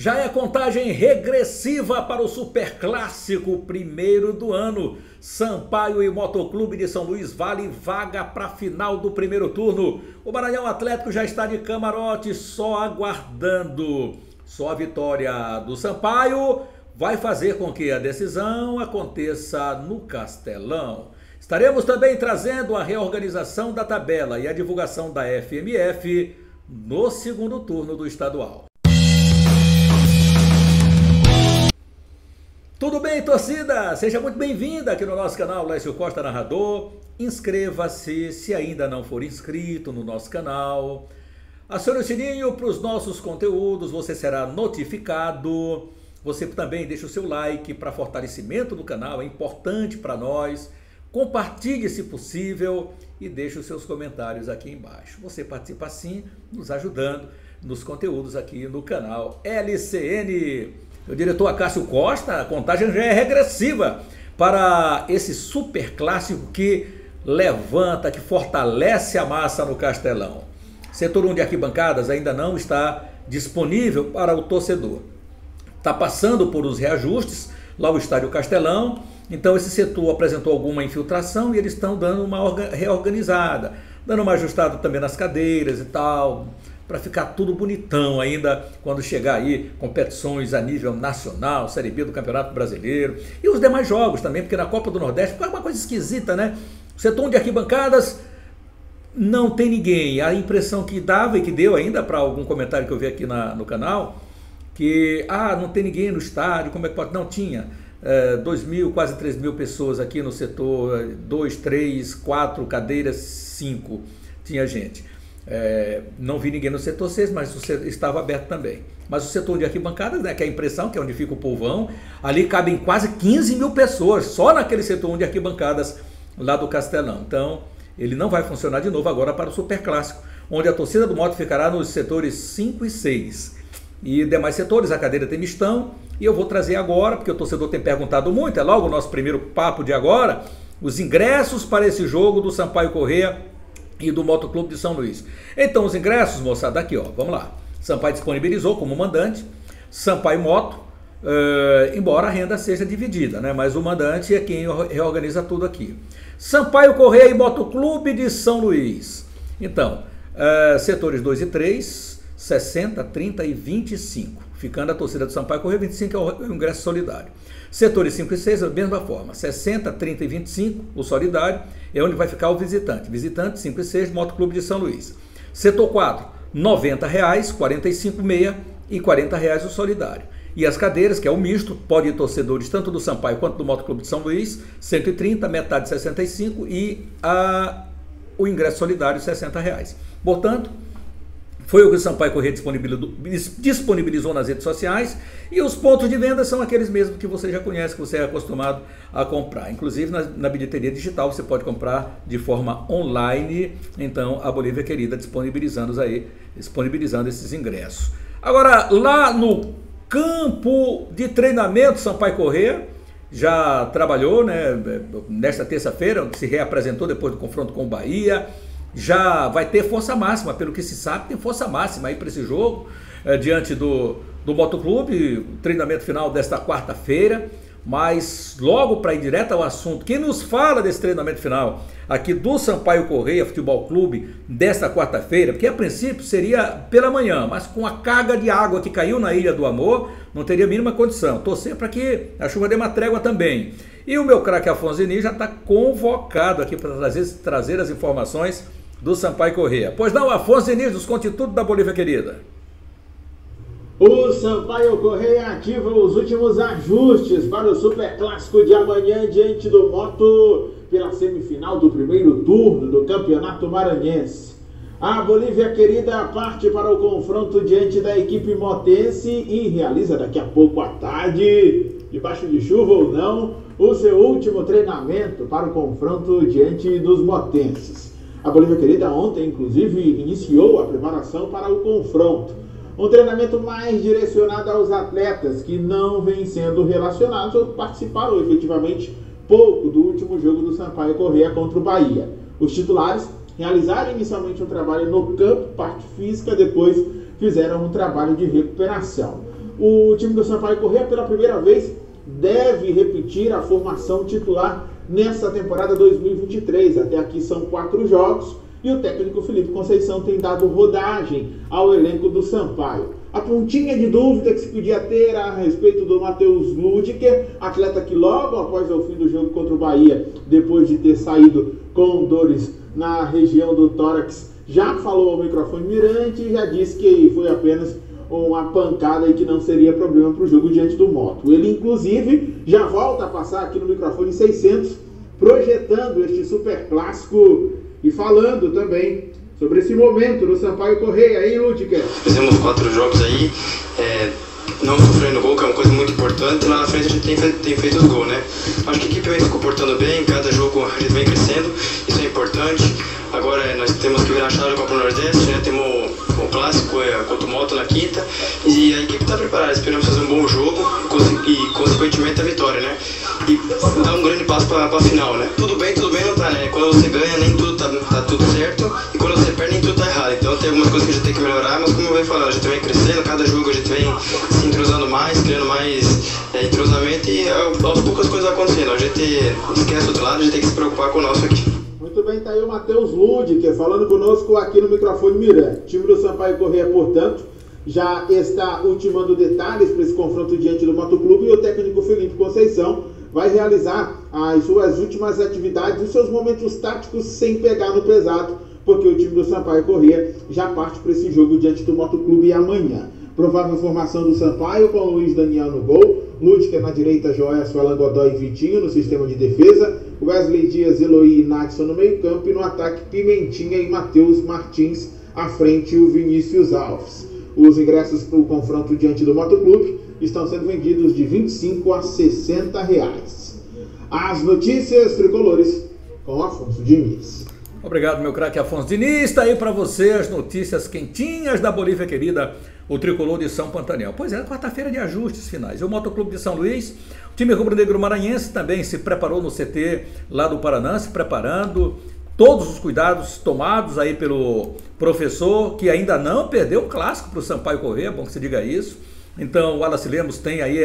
Já é contagem regressiva para o Superclássico, primeiro do ano. Sampaio e Motoclube de São Luís vale vaga para a final do primeiro turno. O Maranhão Atlético já está de camarote, só aguardando. Só a vitória do Sampaio vai fazer com que a decisão aconteça no Castelão. Estaremos também trazendo a reorganização da tabela e a divulgação da FMF no segundo turno do estadual. Tudo bem, torcida? Seja muito bem-vinda aqui no nosso canal Lécio Costa Narrador. Inscreva-se se ainda não for inscrito no nosso canal. Acione o sininho para os nossos conteúdos, você será notificado. Você também deixa o seu like para fortalecimento do canal, é importante para nós. Compartilhe se possível e deixe os seus comentários aqui embaixo. Você participa assim, nos ajudando nos conteúdos aqui no canal LCN. O diretor Acácio Costa, a contagem já é regressiva para esse super clássico que levanta, que fortalece a massa no Castelão. Setor 1 de arquibancadas ainda não está disponível para o torcedor. Está passando por os reajustes, lá o Estádio Castelão, então esse setor apresentou alguma infiltração e eles estão dando uma reorganizada, dando uma ajustada também nas cadeiras e tal, para ficar tudo bonitão ainda quando chegar aí competições a nível nacional, Série B do Campeonato Brasileiro e os demais jogos também, porque na Copa do Nordeste fica uma coisa esquisita, né? O setor de arquibancadas não tem ninguém. A impressão que dava e que deu ainda para algum comentário que eu vi aqui no canal, que não tem ninguém no estádio, como é que pode? Não tinha 2.000, quase 3.000 pessoas aqui no setor 2, 3, 4 cadeiras, 5 tinha gente. Não vi ninguém no setor 6, mas o setor estava aberto também. Mas o setor de arquibancadas, né, que é a impressão, que é onde fica o povão, ali cabem quase 15.000 pessoas, só naquele setor de arquibancadas lá do Castelão. Então, ele não vai funcionar de novo agora para o Superclássico, onde a torcida do Moto ficará nos setores 5 e 6. E demais setores, a cadeira tem mistão, e eu vou trazer agora, porque o torcedor tem perguntado muito, é logo o nosso primeiro papo de agora, os ingressos para esse jogo do Sampaio Corrêa e do Motoclube de São Luís. Então os ingressos, moçada, aqui ó, vamos lá. Sampaio disponibilizou como mandante, Sampaio Moto, embora a renda seja dividida, né? Mas o mandante é quem reorganiza tudo aqui. Sampaio Corrêa e Motoclube de São Luís. Então, setores 2 e 3, 60, 30 e 25. Ficando a torcida do Sampaio Corrêa, 25 é o ingresso solidário. Setores 5 e 6, da mesma forma, 60, 30 e 25, o solidário, é onde vai ficar o visitante. Visitante, 5 e 6, Motoclube de São Luís. Setor 4, R$ 90, 45,6 e R$ 40 o solidário. E as cadeiras, que é o misto, pode ir torcedores tanto do Sampaio quanto do Motoclube de São Luís, 130, metade 65 e o ingresso solidário, R$ 60. Portanto, foi o que o Sampaio Corrêa disponibilizou nas redes sociais, e os pontos de venda são aqueles mesmos que você já conhece, que você é acostumado a comprar. Inclusive na bilheteria digital você pode comprar de forma online. Então a Bolívia Querida disponibilizando esses ingressos. Agora, lá no campo de treinamento, Sampaio Corrêa já trabalhou, né, nesta terça-feira, se reapresentou depois do confronto com o Bahia. Já vai ter força máxima, pelo que se sabe, tem força máxima aí para esse jogo, diante do Motoclube, o treinamento final desta quarta-feira. Mas logo para ir direto ao assunto, quem nos fala desse treinamento final aqui do Sampaio Corrêa Futebol Clube desta quarta-feira, porque a princípio seria pela manhã, mas com a carga de água que caiu na Ilha do Amor, não teria a mínima condição. Torcer para que a chuva dê uma trégua também. E o meu craque Afonso Diniz já está convocado aqui para trazer as informações do Sampaio Corrêa. Pois não, Afonso Diniz, nos conte tudo da Bolívia Querida. O Sampaio Corrêa ativa os últimos ajustes para o Superclássico de amanhã diante do Moto pela semifinal do primeiro turno do Campeonato Maranhense. A Bolívia Querida parte para o confronto diante da equipe motense e realiza daqui a pouco à tarde, debaixo de chuva ou não, o seu último treinamento para o confronto diante dos motenses. A Bolívia Querida ontem, inclusive, iniciou a preparação para o confronto. Um treinamento mais direcionado aos atletas que não vêm sendo relacionados ou participaram efetivamente pouco do último jogo do Sampaio Corrêa contra o Bahia. Os titulares realizaram inicialmente um trabalho no campo, parte física, depois fizeram um trabalho de recuperação. o time do Sampaio Corrêa, pela primeira vez, deve repetir a formação titular nessa temporada 2023. Até aqui são 4 jogos e o técnico Felipe Conceição tem dado rodagem ao elenco do Sampaio. A pontinha de dúvida que se podia ter a respeito do Matheus Ludiker, atleta que logo após o fim do jogo contra o Bahia, depois de ter saído com dores na região do tórax, já falou ao microfone Mirante e já disse que foi apenas uma pancada e que não seria problema para o jogo diante do Moto. Ele, inclusive, já volta a passar aqui no microfone 600, projetando este super clássico e falando também sobre esse momento no Sampaio Corrêa, hein, Ludiker? Fizemos 4 jogos aí, não sofrendo gol, que é uma coisa muito importante. Lá na frente a gente tem feito os gols, né? Acho que a equipe vem se comportando bem, cada jogo a gente vem crescendo, isso é importante. Agora nós temos que virar a chave da Copa Nordeste, né? Temos o clássico contra o Moto na quinta e a equipe está preparada, esperamos fazer um bom jogo e consequentemente a vitória, né? E dar um grande passo para a final, né? Tudo bem não tá, né? Quando você ganha nem tudo tá tudo certo e quando você perde nem tudo tá errado. Então tem algumas coisas que a gente tem que melhorar, mas como eu venho falando, a gente vem crescendo, cada jogo a gente vem se entrosando mais, criando mais entrosamento e aos poucos as coisas vão acontecendo. A gente esquece do outro lado, a gente tem que se preocupar com o nosso aqui. Muito bem, tá aí o Matheus Ludiker falando conosco aqui no microfone Mirante. O time do Sampaio Corrêa, portanto, já está ultimando detalhes para esse confronto diante do Motoclube e o técnico Felipe Conceição vai realizar as suas últimas atividades, os seus momentos táticos sem pegar no pesado, porque o time do Sampaio Corrêa já parte para esse jogo diante do Motoclube amanhã. Provável formação do Sampaio com o Luiz Daniel no gol, Ludiker na direita, Joelson, Alan Godoy e Vitinho no sistema de defesa, Wesley Dias, Eloy e Nadson no meio campo e no ataque Pimentinha e Matheus Martins à frente o Vinícius Alves. Os ingressos para o confronto diante do Motoclube estão sendo vendidos de R$25 a R$60. As notícias tricolores com Afonso Diniz. Obrigado, meu craque Afonso Diniz. Está aí para você as notícias quentinhas da Bolívia querida, o tricolor de São Pantanel. Pois é, quarta-feira de ajustes finais. O Motoclube de São Luís, o time rubro-negro maranhense também se preparou no CT lá do Paraná, se preparando. Todos os cuidados tomados aí pelo professor, que ainda não perdeu o clássico para o Sampaio Corrêa, é bom que se diga isso. Então o Wallace Lemos tem aí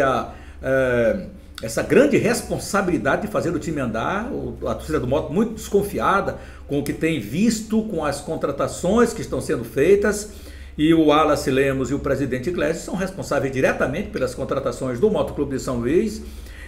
essa grande responsabilidade de fazer o time andar. A torcida do Moto muito desconfiada com o que tem visto, com as contratações que estão sendo feitas. E o Wallace Lemos e o presidente Iglesias são responsáveis diretamente pelas contratações do Motoclube de São Luís.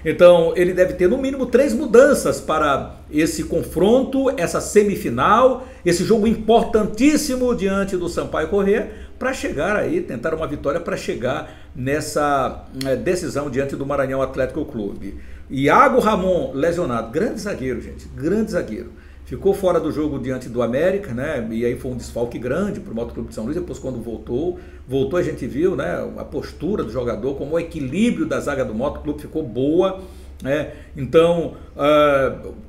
Então ele deve ter no mínimo 3 mudanças para esse confronto, essa semifinal, esse jogo importantíssimo diante do Sampaio Corrêa, para chegar aí, tentar uma vitória para chegar nessa decisão diante do Maranhão Atlético Clube. Iago Ramon lesionado, grande zagueiro, gente, grande zagueiro. Ficou fora do jogo diante do América, né? E aí foi um desfalque grande para o Motoclube de São Luís. Depois, quando voltou a gente viu, né, a postura do jogador, como o equilíbrio da zaga do Motoclube ficou boa, né? Então,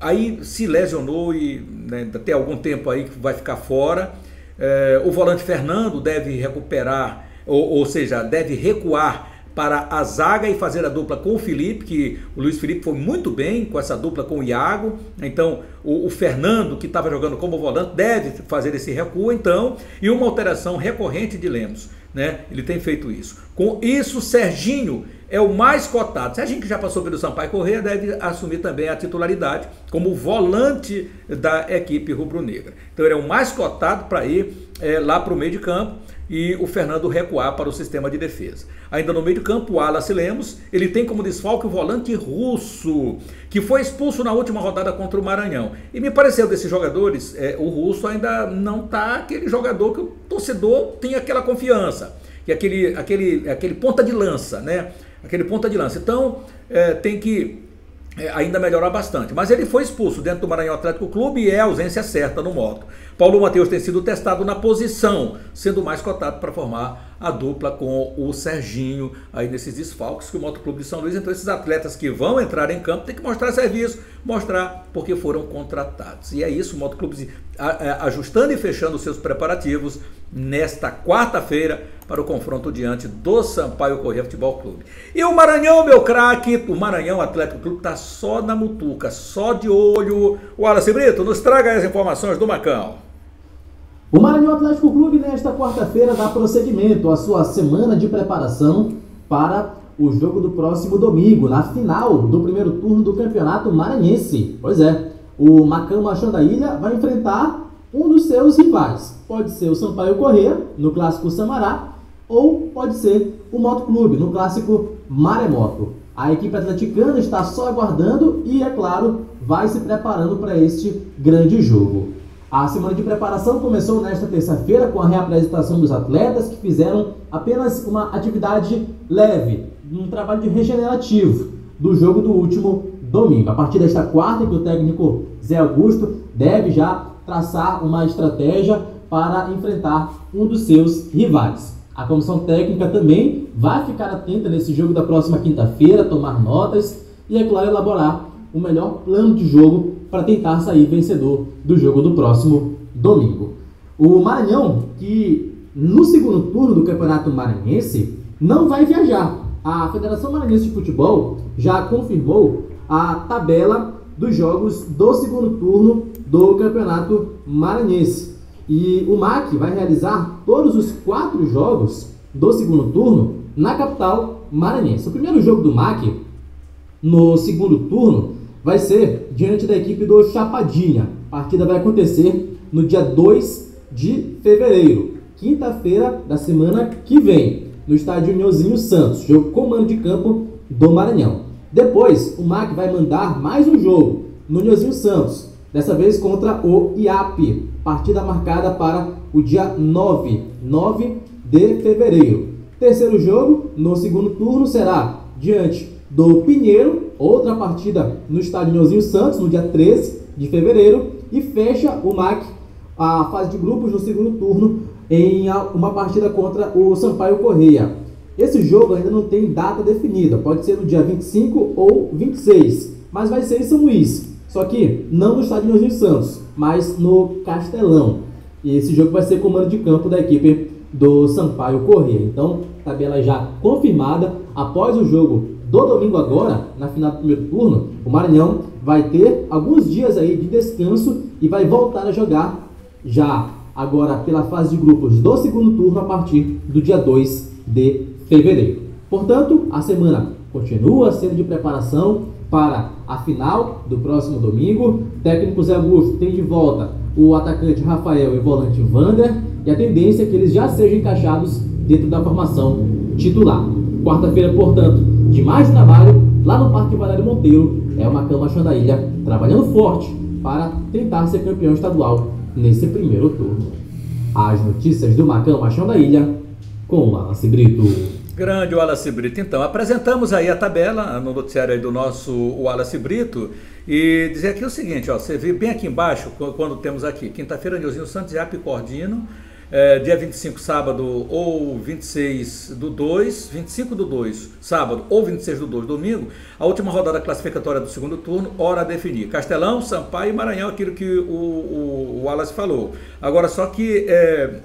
aí se lesionou e né, até algum tempo aí vai ficar fora. O volante Fernando deve recuperar, ou seja, deve recuar para a zaga e fazer a dupla com o Felipe, que o Luiz Felipe foi muito bem com essa dupla com o Iago. Então o Fernando, que estava jogando como volante, deve fazer esse recuo, então, e uma alteração recorrente de Lemos, né? Ele tem feito isso. Com isso, Serginho é o mais cotado. Serginho, que já passou pelo Sampaio Corrêa, deve assumir também a titularidade como volante da equipe rubro-negra. Então ele é o mais cotado para ir lá para o meio de campo e o Fernando recuar para o sistema de defesa. Ainda no meio de campo, o Wallace Lemos, ele tem como desfalque o volante Russo, que foi expulso na última rodada contra o Maranhão. E me pareceu desses jogadores, o Russo ainda não está aquele jogador que o torcedor tem aquela confiança, que é aquele ponta de lança, né? Aquele ponta de lança. Então, tem que ainda melhorar bastante. Mas ele foi expulso dentro do Maranhão Atlético Clube e é a ausência certa no Moto. Paulo Matheus tem sido testado na posição, sendo mais cotado para formar a dupla com o Serginho aí nesses desfalques que o Motoclube de São Luís. Então esses atletas que vão entrar em campo tem que mostrar serviço, mostrar porque foram contratados. E é isso, o Motoclube ajustando e fechando os seus preparativos nesta quarta-feira para o confronto diante do Sampaio Corrêa Futebol Clube. E o Maranhão, meu craque, o Maranhão Atlético Clube está só na mutuca, só de olho. O Wallace Brito, nos traga as informações do Macão. O Maranhão Atlético Clube nesta quarta-feira dá prosseguimento à sua semana de preparação para o jogo do próximo domingo, na final do primeiro turno do Campeonato Maranhense. Pois é, o Macão Machão da Ilha vai enfrentar um dos seus rivais. Pode ser o Sampaio Corrêa, no clássico Samará, ou pode ser o Moto Clube, no clássico Maremoto. A equipe atleticana está só aguardando e, é claro, vai se preparando para este grande jogo. A semana de preparação começou nesta terça-feira com a reapresentação dos atletas que fizeram apenas uma atividade leve, um trabalho de regenerativo do jogo do último domingo. A partir desta quarta, que o técnico Zé Augusto deve já traçar uma estratégia para enfrentar um dos seus rivais. A comissão técnica também vai ficar atenta nesse jogo da próxima quinta-feira, tomar notas e, é claro, elaborar o melhor plano de jogo para tentar sair vencedor do jogo do próximo domingo. O Maranhão, que no segundo turno do Campeonato Maranhense não vai viajar. A Federação Maranhense de Futebol já confirmou a tabela dos jogos do segundo turno do Campeonato Maranhense. E o MAC vai realizar todos os 4 jogos do segundo turno na capital maranhense. O primeiro jogo do MAC no segundo turno vai ser diante da equipe do Chapadinha. A partida vai acontecer no dia 2 de fevereiro, quinta-feira da semana que vem, no estádio Nhozinho Santos, jogo com mando de campo do Maranhão. Depois, o MAC vai mandar mais um jogo no Nhozinho Santos, dessa vez contra o IAP, partida marcada para o dia 9 de fevereiro. Terceiro jogo, no segundo turno, será diante do Pinheiro, outra partida no estádio Nhozinho Santos, no dia 13 de fevereiro, e fecha o MAC a fase de grupos no segundo turno em uma partida contra o Sampaio Corrêa. Esse jogo ainda não tem data definida, pode ser no dia 25 ou 26, mas vai ser em São Luís, só que não no estádio Nhozinho Santos, mas no Castelão. E esse jogo vai ser comando de campo da equipe do Sampaio Corrêa. Então, tabela já confirmada. Após o jogo do domingo agora, na final do primeiro turno, o Maranhão vai ter alguns dias aí de descanso e vai voltar a jogar já agora pela fase de grupos do segundo turno a partir do dia 2 de fevereiro. Portanto, a semana continua sendo de preparação para a final do próximo domingo. O técnico Zé Augusto tem de volta o atacante Rafael e o volante Vander, e a tendência é que eles já sejam encaixados dentro da formação titular. Quarta-feira, portanto, de mais trabalho lá no Parque Valério Monteiro. É o Macão Machão da Ilha trabalhando forte para tentar ser campeão estadual nesse primeiro turno. As notícias do Macão Machão da Ilha com o Wallace Brito. Grande Wallace Brito. Então, apresentamos aí a tabela no noticiário aí do nosso Wallace Brito e dizer aqui o seguinte, ó, você vê bem aqui embaixo, quando temos aqui, quinta-feira, Nhozinho Santos, IAP Cordino, dia 25, sábado, ou 26 do 2, 25 do 2, sábado, ou 26 do 2, domingo, a última rodada classificatória do segundo turno, hora a definir. Castelão, Sampaio e Maranhão, aquilo que o Wallace falou. Agora, só que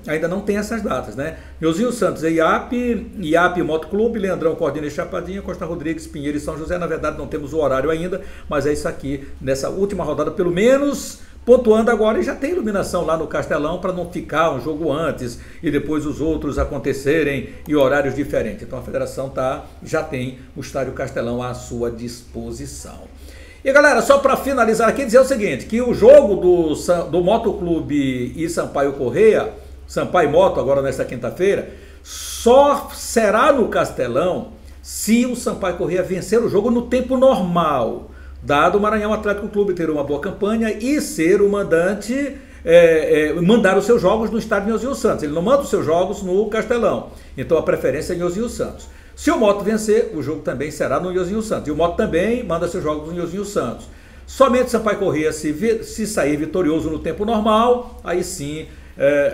ainda não tem essas datas, né? Nhozinho Santos é IAP Moto Clube, Leandrão, Cordina e Chapadinha, Costa Rodrigues, Pinheiro e São José. Na verdade, não temos o horário ainda, mas é isso aqui, nessa última rodada, pelo menos pontuando agora, e já tem iluminação lá no Castelão para não ficar um jogo antes e depois os outros acontecerem em horários diferentes. Então a federação já tem o Estádio Castelão à sua disposição. E galera, só para finalizar aqui, dizer o seguinte, que o jogo do Moto Clube e Sampaio Corrêa, Sampaio Moto agora nesta quinta-feira, só será no Castelão se o Sampaio Corrêa vencer o jogo no tempo normal, dado o Maranhão Atlético Clube ter uma boa campanha e ser o mandante, mandar os seus jogos no estádio Nhozinho Santos. Ele não manda os seus jogos no Castelão, então a preferência é Nhozinho Santos. Se o Moto vencer, o jogo também será no Nhozinho Santos, e o Moto também manda seus jogos no Nhozinho Santos. Somente o Sampaio Corrêa, se sair vitorioso no tempo normal, aí sim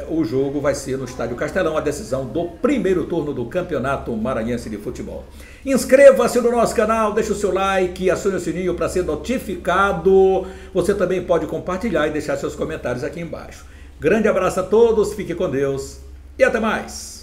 o jogo vai ser no Estádio Castelão, a decisão do primeiro turno do Campeonato Maranhense de Futebol. Inscreva-se no nosso canal, deixe o seu like, acione o sininho para ser notificado. Você também pode compartilhar e deixar seus comentários aqui embaixo. Grande abraço a todos, fique com Deus e até mais!